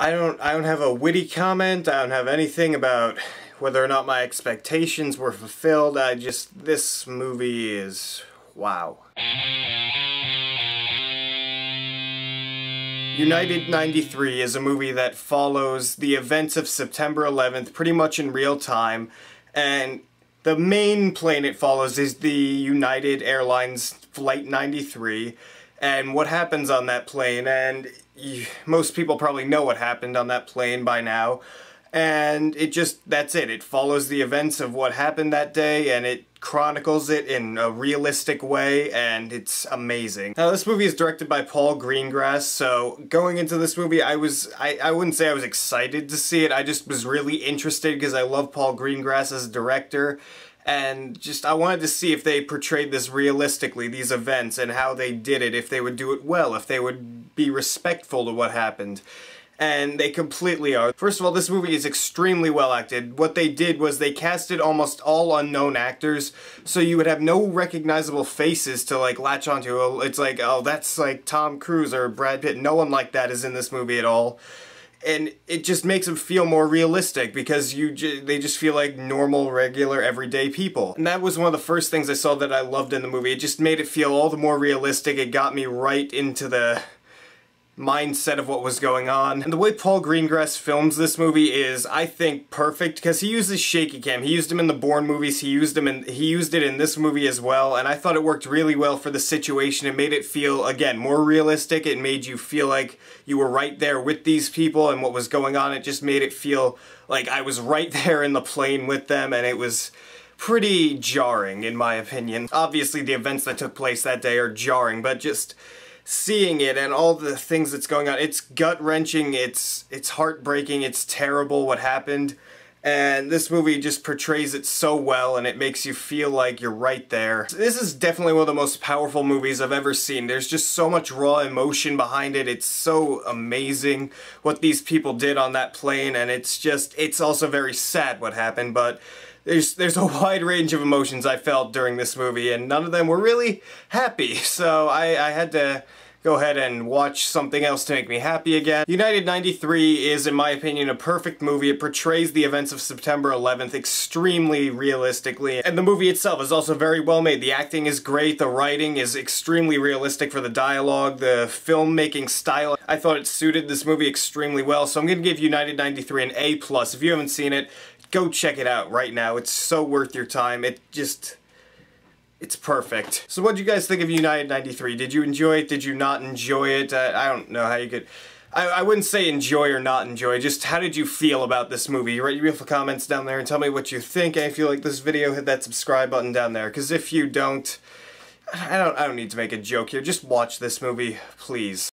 I don't have a witty comment, I don't have anything about whether or not my expectations were fulfilled. This movie is, wow. United 93 is a movie that follows the events of September 11th pretty much in real time, and the main plane it follows is the United Airlines Flight 93, and what happens on that plane, and most people probably know what happened on that plane by now, and that's it. It follows the events of what happened that day, and it chronicles it in a realistic way, and it's amazing. Now, this movie is directed by Paul Greengrass, so going into this movie, I wouldn't say I was excited to see it, I just was really interested because I love Paul Greengrass as a director, and I wanted to see if they portrayed this realistically, these events, and how they did it, if they would do it well, if they would be respectful to what happened. And they completely are. First of all, this movie is extremely well acted. What they did was they casted almost all unknown actors, so you would have no recognizable faces to like latch onto. It's like, oh, that's like Tom Cruise or Brad Pitt. No one like that is in this movie at all. And it just makes them feel more realistic because they just feel like normal, regular, everyday people. And that was one of the first things I saw that I loved in the movie. It just made it feel all the more realistic. It got me right into the mindset of what was going on. And the way Paul Greengrass films this movie is, I think, perfect because he uses shaky cam. He used him in the Bourne movies, he used it in this movie as well, and I thought it worked really well for the situation. It made it feel, again, more realistic. It made you feel like you were right there with these people and what was going on. It just made it feel like I was right there in the plane with them, and it was pretty jarring, in my opinion. Obviously, the events that took place that day are jarring, but just seeing it and all the things that's going on, it's gut-wrenching, it's heartbreaking, it's terrible what happened, and this movie just portrays it so well, and it makes you feel like you're right there. This is definitely one of the most powerful movies I've ever seen. There's just so much raw emotion behind it. It's so amazing what these people did on that plane, and it's also very sad what happened, but there's a wide range of emotions I felt during this movie, and none of them were really happy, so I had to go ahead and watch something else to make me happy again. United 93 is, in my opinion, a perfect movie. It portrays the events of September 11th extremely realistically, and the movie itself is also very well made. The acting is great, the writing is extremely realistic for the dialogue, the filmmaking style. I thought it suited this movie extremely well, so I'm gonna give United 93 an A+. If you haven't seen it, go check it out right now. It's so worth your time. It's perfect. So what did you guys think of United 93? Did you enjoy it? Did you not enjoy it? I don't know how you could... I wouldn't say enjoy or not enjoy, just how did you feel about this movie? Write your beautiful comments down there and tell me what you think, and if you like this video, hit that subscribe button down there, because if you don't, I don't need to make a joke here. Just watch this movie, please.